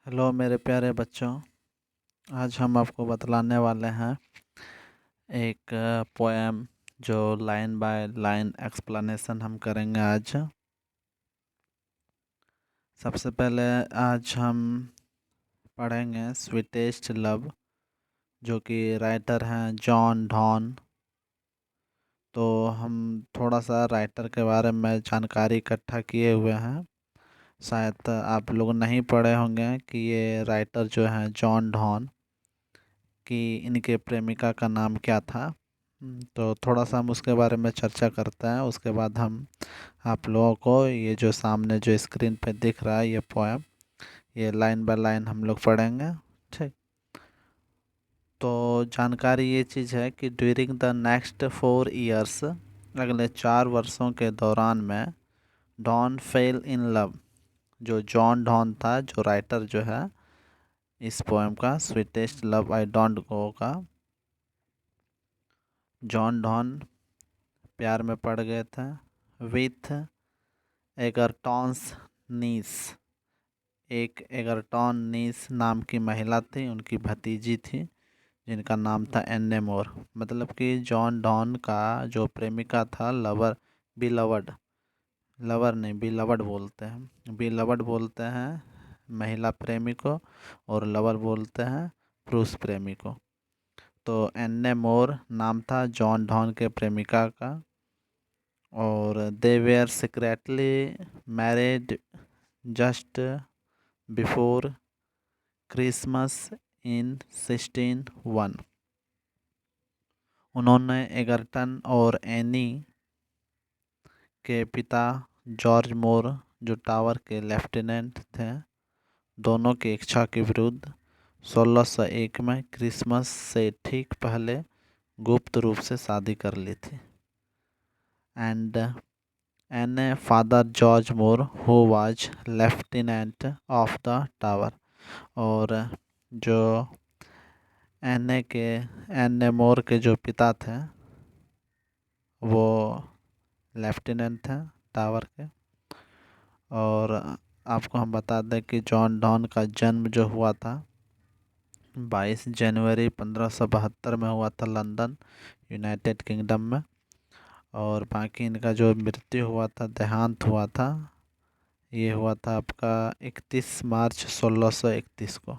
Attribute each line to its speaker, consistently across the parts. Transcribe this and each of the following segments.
Speaker 1: Hello मेरे प्यारे बच्चों। आज हम आपको बतलाने वाले हैं एक पोएम जो लाइन बाय लाइन एक्सप्लेनेशन हम करेंगे आज। सबसे पहले आज हम पढ़ेंगे स्वीटेस्ट लव, जो कि राइटर हैं जॉन डॉन। तो हम थोड़ा सा राइटर के बारे में जानकारी इकट्ठा किए हुए हैं। शायद आप लोग नहीं पढ़े होंगे कि ये राइटर जो हैं जॉन डॉन कि इनके प्रेमिका का नाम क्या था। तो थोड़ा सा हम उसके बारे में चर्चा करते हैं। उसके बाद हम आप लोगों को ये जो सामने जो स्क्रीन पे दिख रहा है ये पोएम, ये लाइन बाय लाइन हम लोग पढ़ेंगे। ठीक। तो जानकारी ये चीज़ है कि ड्यूरिंग द नेक्स्ट 4 ईयर्स, अगले 4 वर्षों के दौरान में, डॉन फेल इन लव, जो जॉन डॉन था, जो राइटर जो है इस पोएम का स्वीटेस्ट लव आई डोंट गो का, जॉन डॉन प्यार में पड़ गए थे विथ एगरटॉन्स नीस। एक एगरटॉन नीस नाम की महिला थी, उनकी भतीजी थी जिनका नाम था एन्ने मोर। मतलब कि जॉन डॉन का जो प्रेमिका था, लवर, बिलवड, लवर नहीं बिलवड बोलते हैं, बिलवड बोलते हैं महिला प्रेमी को, और लवर बोलते हैं पुरुष प्रेमी को। तो एन्ने मोर नाम था जॉन डॉन के प्रेमिका का, और they were secretly married just before Christmas in 1601। उन्होंने एगर्टन और एनी के पिता जॉर्ज मोर, जो टावर के लेफ्टिनेंट थे, दोनों की इच्छा के विरुद्ध 1601 में क्रिसमस से ठीक पहले गुप्त रूप से शादी कर ली थी। And Anne a father George More who was lieutenant of the Tower, और जो एन ए मोर के जो पिता थे वो लेफ्टिनेंट थे टावर के। और आपको हम बता दें कि जॉन डॉन का जन्म जो हुआ था 22 जनवरी 1572 में हुआ था, लंदन, यूनाइटेड किंगडम में। और बाकी इनका जो मृत्यु हुआ था, देहांत हुआ था, ये हुआ था आपका 31 मार्च 1631 को।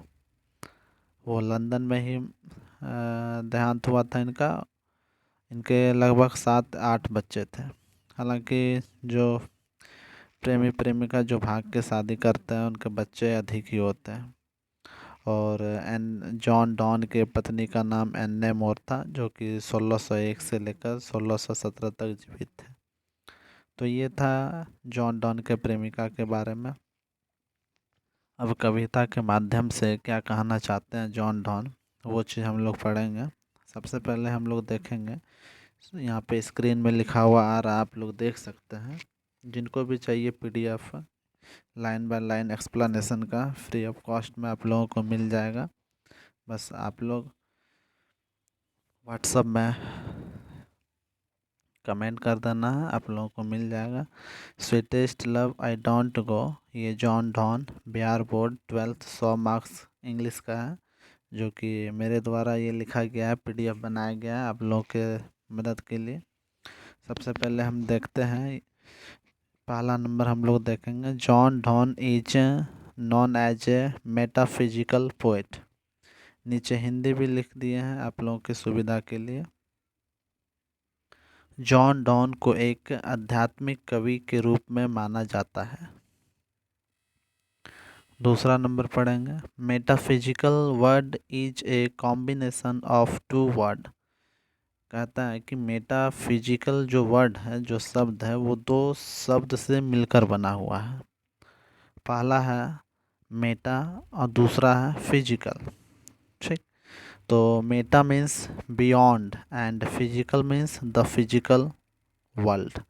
Speaker 1: वो लंदन में ही देहांत हुआ था इनका। इनके लगभग 7-8 बच्चे थे। हालांकि जो प्रेमी प्रेमिका जो भाग के शादी करते हैं उनके बच्चे अधिक ही होते हैं। और एन जॉन डॉन के पत्नी का नाम एन्ने मोर था, जो कि 1601 से लेकर 1617 तक जीवित थे। तो ये था जॉन डॉन के प्रेमिका के बारे में। अब कविता के माध्यम से क्या कहना चाहते हैं जॉन डॉन, वो चीज़ हम लोग पढ़ेंगे। सबसे पहले हम लोग देखेंगे, यहाँ पे स्क्रीन में लिखा हुआ आ रहा, आप लोग देख सकते हैं। जिनको भी चाहिए PDF line by line explanation का फ्री ऑफ कॉस्ट में आप लोगों को मिल जाएगा। बस आप लोग व्हाट्सएप में कमेंट कर देना है, आप लोगों को मिल जाएगा। Sweetest love I don't go, ये John Donne, Bihar board 12th 100 marks English का है, जो कि मेरे द्वारा ये लिखा गया है, पीडीएफ बनाया गया है आप लोगों के मदद के लिए। सबसे पहले हम देखते हैं, पहला नंबर हम लोग देखेंगे, John Donne is known as a metaphysical poet. नीचे हिंदी भी लिख दिए हैं आप लोगों की सुविधा के लिए। जॉन डॉन को एक आध्यात्मिक कवि के रूप में माना जाता है। दूसरा नंबर पढ़ेंगे, metaphysical word is a combination of two word. कहता है कि मेटाफिजिकल जो वर्ड है, जो शब्द है, वो दो शब्द से मिलकर बना हुआ है। पहला है मेटा और दूसरा है फिजिकल। ठीक। तो Meta means beyond and physical means the physical world.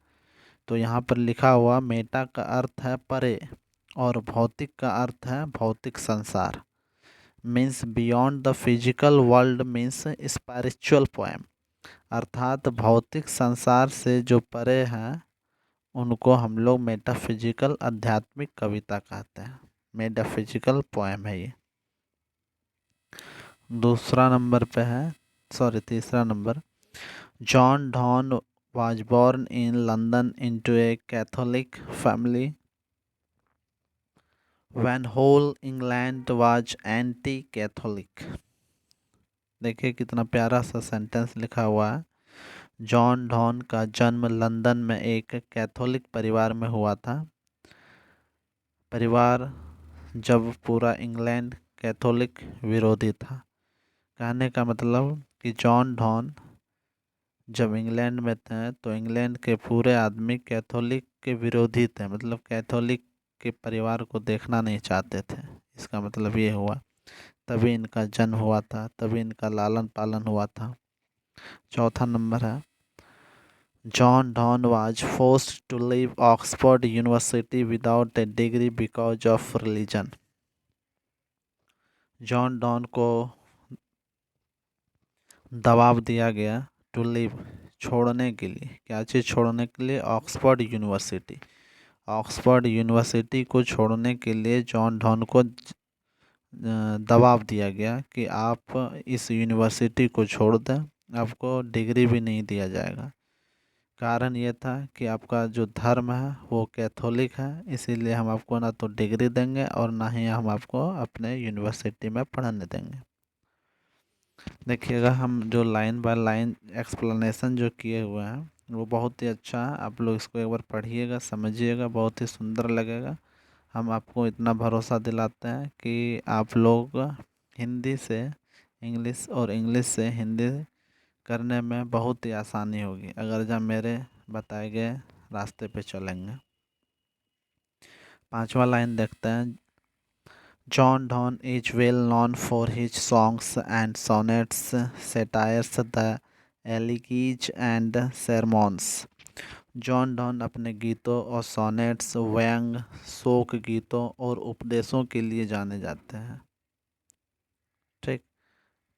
Speaker 1: तो यहाँ पर लिखा हुआ मेटा का अर्थ है परे, और भौतिक का अर्थ है भौतिक संसार। Means beyond the physical world means spiritual poem, अर्थात भौतिक संसार से जो परे हैं उनको हम लोग मेटाफिजिकल आध्यात्मिक कविता कहते हैं। मेटाफिजिकल पोएम है ये। दूसरा नंबर पे है, सॉरी तीसरा number, John Donne was born in London into a Catholic family when whole England was anti-Catholic। देखिए कितना प्यारा सा सेंटेंस लिखा हुआ है। जॉन डॉन का जन्म लंदन में एक कैथोलिक परिवार में हुआ था। परिवार जब पूरा इंग्लैंड कैथोलिक विरोधी था। कहने का मतलब कि जॉन डॉन जब इंग्लैंड में थे तो इंग्लैंड के पूरे आदमी कैथोलिक के विरोधी थे, मतलब कैथोलिक के परिवार को देखना नहीं चाहते थे। इसका मतलब ये हुआ, तभी इनका जन्म हुआ था, तभी इनका लालन पालन हुआ था। चौथा नंबर है, John Donne was forced to leave Oxford University without a degree because of religion। John Donne को दबाव दिया गया, टू लीव छोड़ने के लिए, क्या चीज़ छोड़ने के लिए, ऑक्सफोर्ड यूनिवर्सिटी। ऑक्सफोर्ड यूनिवर्सिटी को छोड़ने के लिए जॉन डॉन को दबाव दिया गया कि आप इस यूनिवर्सिटी को छोड़ दें, आपको डिग्री भी नहीं दिया जाएगा। कारण ये था कि आपका जो धर्म है वो कैथोलिक है, इसीलिए हम आपको ना तो डिग्री देंगे और ना ही हम आपको अपने यूनिवर्सिटी में पढ़ने देंगे। देखिएगा हम जो लाइन बाय लाइन एक्सप्लेनेशन जो किए हुए हैं वो बहुत ही अच्छा है। आप लोग इसको एक बार पढ़िएगा, समझिएगा, बहुत ही सुंदर लगेगा। हम आपको इतना भरोसा दिलाते हैं कि आप लोग हिंदी से इंग्लिश और इंग्लिश से हिंदी करने में बहुत ही आसानी होगी अगर जब मेरे बताए गए रास्ते पे चलेंगे। पांचवा लाइन देखते हैं। John Donne is well known for his songs and sonnets, satires, the elegies and sermons। John Donne अपने गीतों और सोनेट्स, व्यंग, शोक गीतों और उपदेशों के लिए जाने जाते हैं। ठीक,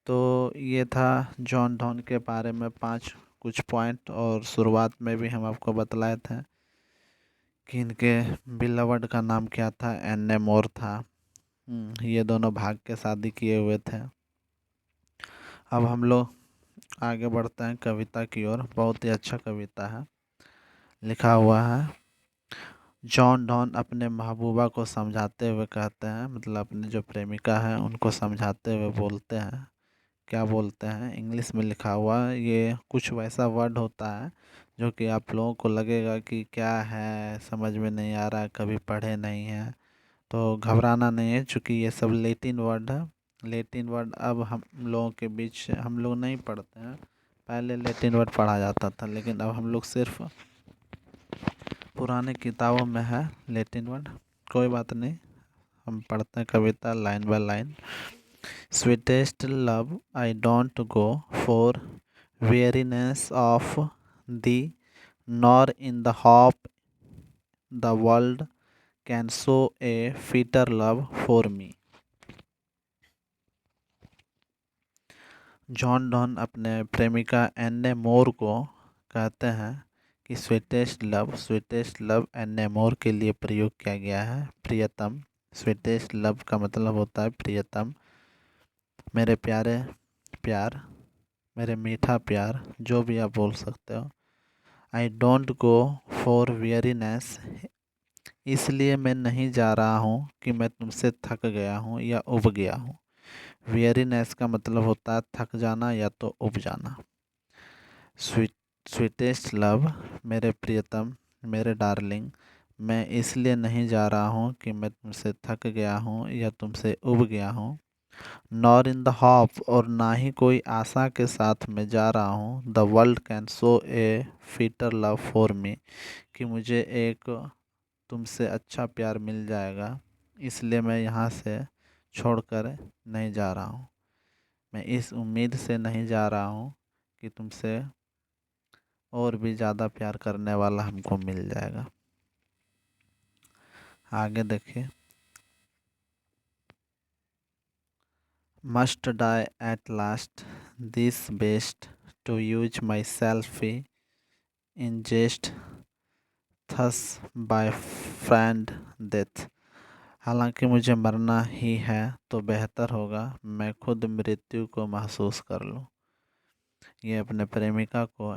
Speaker 1: तो ये था जॉन डॉन के बारे में पांच कुछ पॉइंट, और शुरुआत में भी हम आपको बतलाए थे कि इनके बिलवड का नाम क्या था, एन मोर था। ये दोनों भाग के शादी किए हुए थे। अब हम लोग आगे बढ़ते हैं कविता की ओर। बहुत ही अच्छा कविता है, लिखा हुआ है। जॉन डॉन अपने महबूबा को समझाते हुए कहते हैं, मतलब अपनी जो प्रेमिका है उनको समझाते हुए बोलते हैं। क्या बोलते हैं, इंग्लिश में लिखा हुआ है। ये कुछ वैसा वर्ड होता है जो कि आप लोगों को लगेगा कि क्या है, समझ में नहीं आ रहा, कभी पढ़े नहीं है, तो घबराना नहीं है, क्योंकि ये सब लैटिन वर्ड है। लैटिन वर्ड अब हम लोगों के बीच हम लोग नहीं पढ़ते हैं। पहले लैटिन वर्ड पढ़ा जाता था, लेकिन अब हम लोग सिर्फ पुराने किताबों में है लैटिन वर्ड। कोई बात नहीं, हम पढ़ते हैं कविता line by line. Sweetest love I don't go for weariness of thee, nor in the hope the world can show a fitter love for me। John Donne अपने प्रेमिका एन्ने मोर को कहते हैं कि स्वीटेस्ट लव एन्ने मोर के लिए प्रयोग किया गया है, प्रियतम। स्वीटेस्ट लव का मतलब होता है प्रियतम, मेरे प्यारे प्यार, मेरे मीठा प्यार, जो भी आप बोल सकते हो। आई डोंट गो फॉर वेरीनेस, इसलिए मैं नहीं जा रहा हूँ कि मैं तुमसे थक गया हूँ या उब गया हूँ। वेरीनेस का मतलब होता है थक जाना या तो उब जाना। स्वीटेस्ट लव, मेरे प्रियतम, मेरे डार्लिंग, मैं इसलिए नहीं जा रहा हूँ कि मैं तुमसे थक गया हूँ या तुमसे उब गया हूँ। नॉर इन द होप, और ना ही कोई आशा के साथ मैं जा रहा हूँ, the world can show A fitter love for me, कि मुझे एक तुमसे अच्छा प्यार मिल जाएगा, इसलिए मैं यहाँ से छोड़कर नहीं जा रहा हूँ। मैं इस उम्मीद से नहीं जा रहा हूँ कि तुमसे और भी ज़्यादा प्यार करने वाला हमको मिल जाएगा। आगे देखिए। Must die at last this best to use my self in jest thus by friend death. हालांकि मुझे मरना ही है तो बेहतर होगा मैं खुद मृत्यु को महसूस कर लूं। ये अपने प्रेमिका को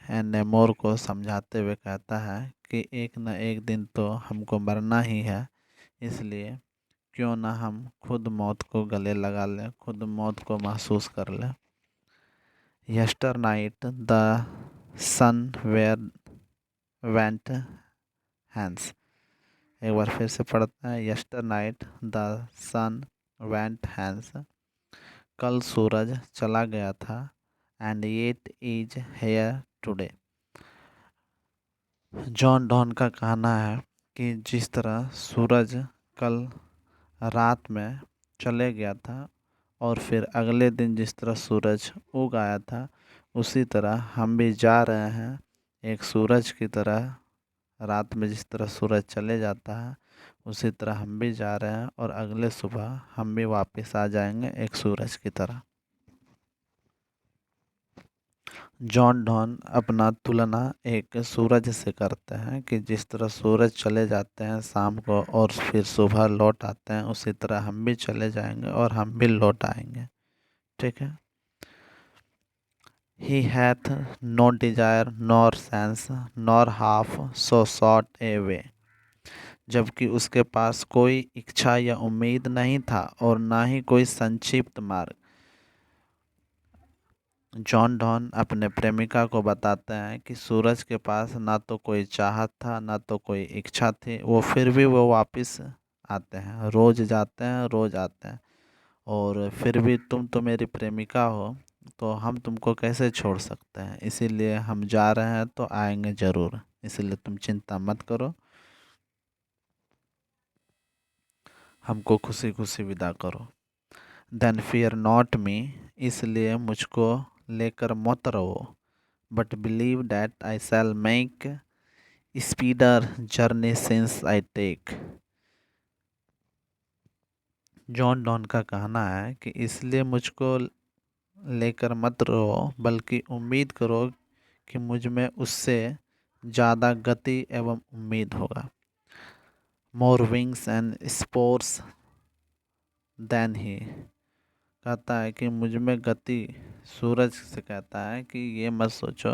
Speaker 1: एनेमोर को समझाते हुए कहता है कि एक न एक दिन तो हमको मरना ही है, इसलिए क्यों ना हम खुद मौत को गले लगा लें, खुद मौत को महसूस कर लें। Yesternight the sun where went hence. एक बार फिर से पढ़ते हैं। Yesternight the sun went hence. कल सूरज चला गया था। And yet is here today. John Donne का कहना है कि जिस तरह सूरज कल रात में चले गया था और फिर अगले दिन जिस तरह सूरज उग आया था, उसी तरह हम भी जा रहे हैं एक सूरज की तरह। रात में जिस तरह सूरज चले जाता है, उसी तरह हम भी जा रहे हैं और अगले सुबह हम भी वापस आ जाएंगे एक सूरज की तरह। जॉन डॉन अपना तुलना एक सूरज से करते हैं कि जिस तरह सूरज चले जाते हैं शाम को और फिर सुबह लौट आते हैं, उसी तरह हम भी चले जाएंगे और हम भी लौट आएंगे। ठीक है। He hath no desire nor sense nor half so short a way। जबकि उसके पास कोई इच्छा या उम्मीद नहीं था और ना ही कोई संक्षिप्त मार्ग। जॉन डॉन अपने प्रेमिका को बताते हैं कि सूरज के पास ना तो कोई चाहत था ना तो कोई इच्छा थी, वो फिर भी वो वापस आते हैं, रोज जाते हैं रोज आते हैं। और फिर भी तुम तो मेरी प्रेमिका हो, तो हम तुमको कैसे छोड़ सकते हैं, इसीलिए हम जा रहे हैं तो आएंगे ज़रूर, इसीलिए तुम चिंता मत करो, हमको खुशी खुशी विदा करो। Then fear not me. इसलिए मुझको लेकर मत रहो। But believe that I shall make speedier journey since I take. John Donne का कहना है कि इसलिए मुझको लेकर मत रहो, बल्कि उम्मीद करो कि मुझ में उससे ज़्यादा गति एवं उम्मीद होगा। More wings and spurs than he. कहता है कि मुझ में गति, सूरज से कहता है कि ये मत सोचो,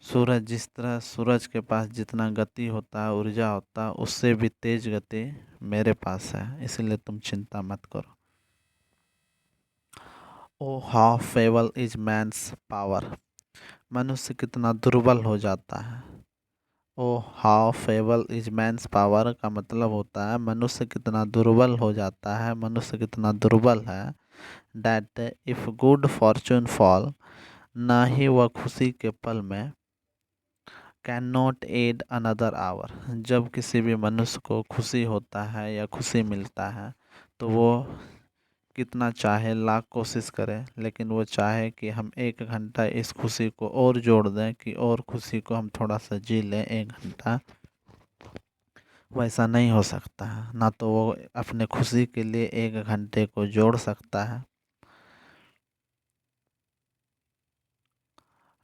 Speaker 1: सूरज जिस तरह सूरज के पास जितना गति होता है, ऊर्जा होता है, उससे भी तेज गति मेरे पास है, इसलिए तुम चिंता मत करो। O how feeble is man's power. मनुष्य कितना दुर्बल हो जाता है। O how feeble is man's power का मतलब होता है मनुष्य कितना दुर्बल हो जाता है, मनुष्य कितना दुर्बल है। That if good fortune fall. ना ही वह खुशी के पल में can not add another hour. जब किसी भी मनुष्य को खुशी होता है या खुशी मिलता है, तो वो कितना चाहे लाख कोशिश करे, लेकिन वो चाहे कि हम 1 घंटा इस खुशी को और जोड़ दें कि और खुशी को हम थोड़ा सा जी लें 1 घंटा, वैसा नहीं हो सकता है। ना तो वो अपने खुशी के लिए 1 घंटे को जोड़ सकता है।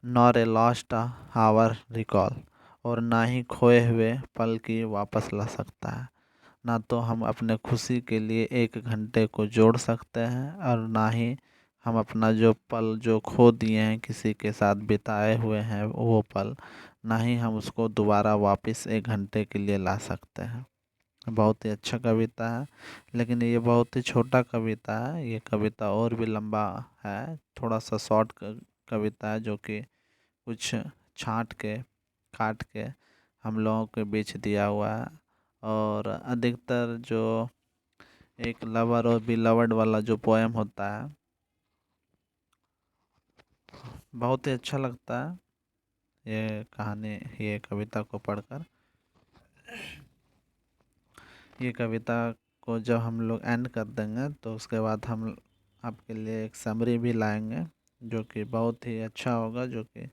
Speaker 1: Nor a lost hour recall. और ना ही खोए हुए पल की वापस ला सकता है। ना तो हम अपने खुशी के लिए 1 घंटे को जोड़ सकते हैं और ना ही हम अपना जो पल जो खो दिए हैं, किसी के साथ बिताए हुए हैं वो पल, ना ही हम उसको दोबारा वापस 1 घंटे के लिए ला सकते हैं। बहुत ही अच्छा कविता है, लेकिन ये बहुत ही छोटा कविता है। ये कविता और भी लंबा है, थोड़ा सा शॉर्ट कविता है जो कि कुछ छांट के काट के हम लोगों के बीच दिया हुआ है। और अधिकतर जो एक लवर और बिलवर्ड वाला जो पोएम होता है, बहुत ही अच्छा लगता है ये कहानी, ये कविता को पढ़कर। ये कविता को जब हम लोग एंड कर देंगे तो उसके बाद हम आपके लिए एक समरी भी लाएंगे जो कि बहुत ही अच्छा होगा, जो कि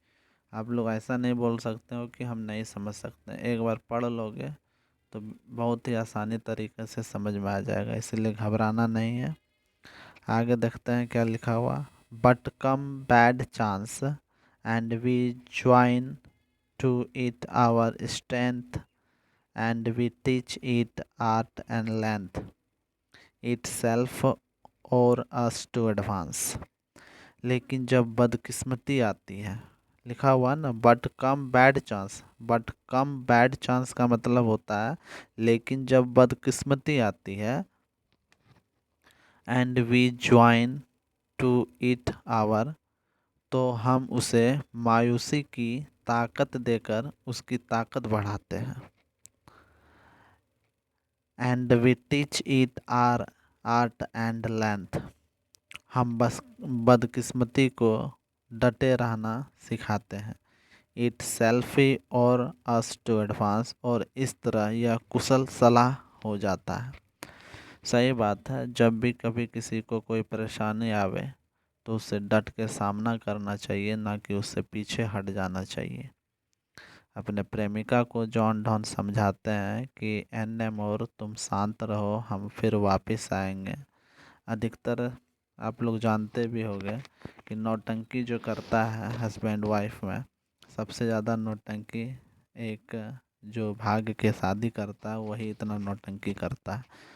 Speaker 1: आप लोग ऐसा नहीं बोल सकते हो कि हम नहीं समझ सकते। एक बार पढ़ लोगे तो बहुत ही आसानी तरीके से समझ में आ जाएगा, इसलिए घबराना नहीं है। आगे देखते हैं क्या लिखा हुआ। But come bad chance and we join to it our strength and we teach it art and length itself or us to advance. लेकिन जब बदकिस्मती आती है, लिखा हुआ ना, but come bad chance, but come bad chance का मतलब होता है लेकिन जब बदकिस्मती आती है, and we join to it our, तो हम उसे मायूसी की ताकत देकर उसकी ताकत बढ़ाते हैं। And we teach it our art and length, हम बस बदकिस्मती को डटे रहना सिखाते हैं। इट सेल्फी और अस टू एडवांस, और इस तरह यह कुशल सलाह हो जाता है। सही बात है, जब भी कभी किसी को कोई परेशानी आवे तो उससे डट के सामना करना चाहिए, ना कि उससे पीछे हट जाना चाहिए। अपने प्रेमिका को जॉन डॉन समझाते हैं कि एन एम और तुम शांत रहो, हम फिर वापस आएंगे। अधिकतर आप लोग जानते भी होंगे कि नौटंकी जो करता है हस्बैंड वाइफ में, सबसे ज़्यादा नौटंकी एक जो भाग्य के शादी करता है वही इतना नौटंकी करता है।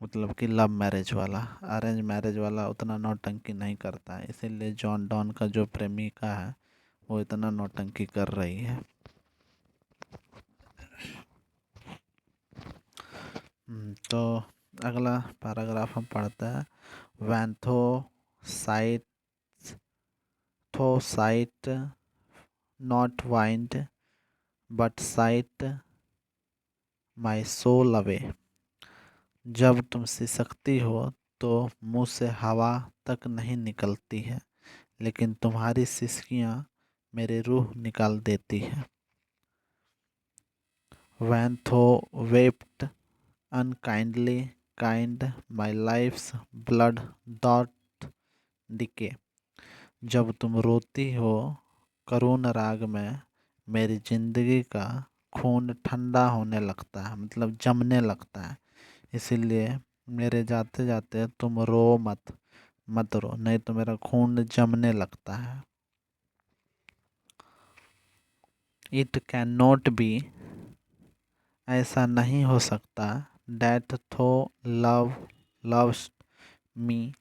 Speaker 1: मतलब कि लव मैरिज वाला, अरेंज मैरिज वाला उतना नौटंकी नहीं करता है, इसीलिए जॉन डॉन का जो प्रेमिका है वो इतना नौटंकी कर रही है। तो अगला पैराग्राफ हम पढ़ते हैं। When thou sigh'st thou sigh'st not wind but sigh'st my soul away, जब तुम सिसकती हो तो मुंह से हवा तक नहीं निकलती है, लेकिन तुम्हारी सिसकियां मेरी रूह निकाल देती है। When thou wept unkindly, kind my life's blood doth decay, जब तुम रोती हो करुण राग में, मेरी जिंदगी का खून ठंडा होने लगता है, मतलब जमने लगता है। इसीलिए मेरे जाते जाते तुम रो मत, मत रो, नहीं तो मेरा खून जमने लगता है। इट कैन नॉट बी, ऐसा नहीं हो सकता, डैट थो लव लव्स मी,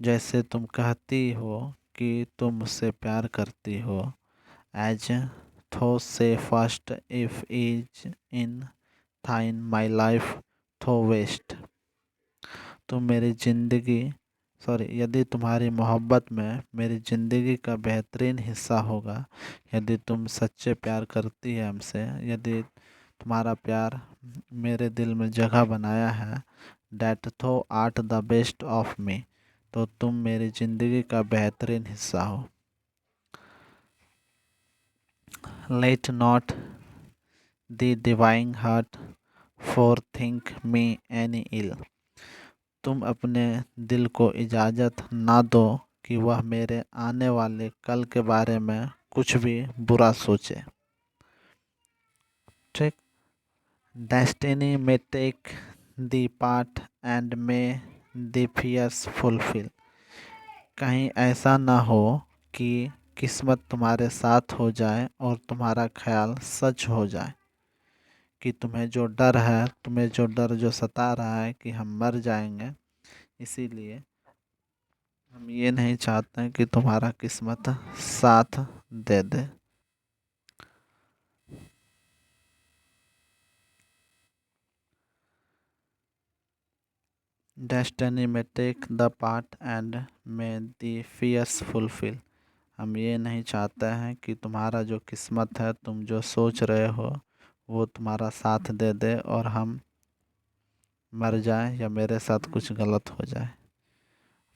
Speaker 1: जैसे तुम कहती हो कि तुम मुझसे प्यार करती हो, एज थो से first if is in थाइन my life थो वेस्ट, तुम मेरी ज़िंदगी यदि तुम्हारी मोहब्बत में मेरी ज़िंदगी का बेहतरीन हिस्सा होगा, यदि तुम सच्चे प्यार करती है हमसे, यदि तुम्हारा प्यार मेरे दिल में जगह बनाया है, that thou art the best of me, तो तुम मेरी ज़िंदगी का बेहतरीन हिस्सा हो। Let not the divine heart forethink me any ill, तुम अपने दिल को इजाज़त ना दो कि वह मेरे आने वाले कल के बारे में कुछ भी बुरा सोचे। ठीक। Destiny may take the part and may the fears fulfil, कहीं ऐसा ना हो कि किस्मत तुम्हारे साथ हो जाए और तुम्हारा ख्याल सच हो जाए, कि तुम्हें जो डर है, तुम्हें जो डर जो सता रहा है कि हम मर जाएंगे, इसीलिए हम ये नहीं चाहते हैं कि तुम्हारा किस्मत साथ दे दे। Destiny may take the part and may the fears fulfil, हम ये नहीं चाहते हैं कि तुम्हारा जो किस्मत है, तुम जो सोच रहे हो वो तुम्हारा साथ दे दे और हम मर जाए या मेरे साथ कुछ गलत हो जाए।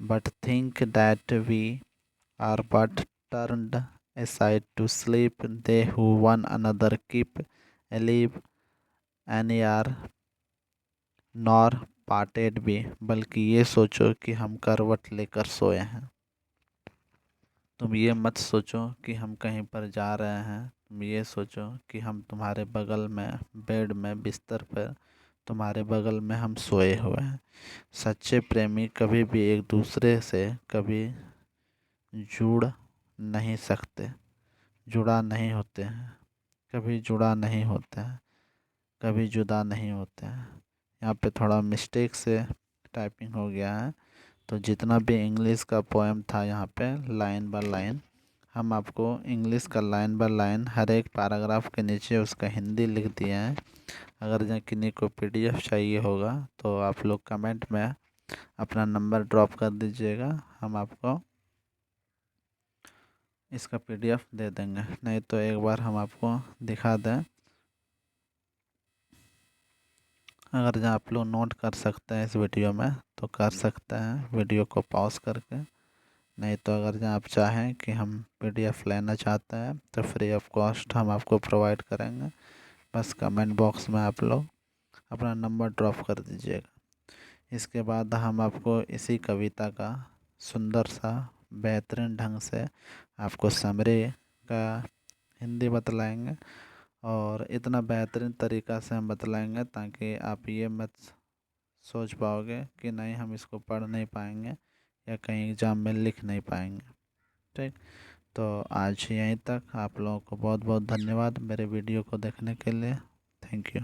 Speaker 1: But think that we are but turned aside to sleep, they who one another keep alive, and are nor parted be, बल्कि ये सोचो कि हम करवट लेकर सोए हैं। तुम ये मत सोचो कि हम कहीं पर जा रहे हैं, तुम ये सोचो कि हम तुम्हारे बगल में बेड में बिस्तर पर तुम्हारे बगल में हम सोए हुए हैं। सच्चे प्रेमी कभी भी एक दूसरे से कभी जुड़ नहीं सकते, जुड़ा नहीं होते हैं, कभी जुड़ा नहीं होते हैं। कभी जुदा नहीं होते हैं। यहाँ पे थोड़ा मिस्टेक से टाइपिंग हो गया है। तो जितना भी इंग्लिश का पोएम था यहाँ पे लाइन बाय लाइन, हम आपको इंग्लिश का लाइन बाय लाइन हर एक पैराग्राफ के नीचे उसका हिंदी लिख दिए हैं। अगर जहाँ किन्हीं को पीडीएफ चाहिए होगा तो आप लोग कमेंट में अपना नंबर ड्रॉप कर दीजिएगा, हम आपको इसका पीडीएफ दे देंगे। नहीं तो एक बार हम आपको दिखा दें, अगर जहाँ आप लोग नोट कर सकते हैं इस वीडियो में तो कर सकते हैं वीडियो को पॉज करके। नहीं तो अगर जहाँ आप चाहें कि हम पीडीएफ लेना चाहते हैं तो फ्री ऑफ कॉस्ट हम आपको प्रोवाइड करेंगे। बस कमेंट बॉक्स में आप लोग अपना नंबर ड्रॉप कर दीजिएगा। इसके बाद हम आपको इसी कविता का सुंदर सा बेहतरीन ढंग से आपको समरी का हिंदी बतलाएंगे, और इतना बेहतरीन तरीक़ा से हम बतलाएंगे ताकि आप ये मत सोच पाओगे कि नहीं हम इसको पढ़ नहीं पाएंगे या कहीं एग्ज़ाम में लिख नहीं पाएंगे। ठीक, तो आज यहीं तक। आप लोगों को बहुत बहुत धन्यवाद मेरे वीडियो को देखने के लिए। Thank you.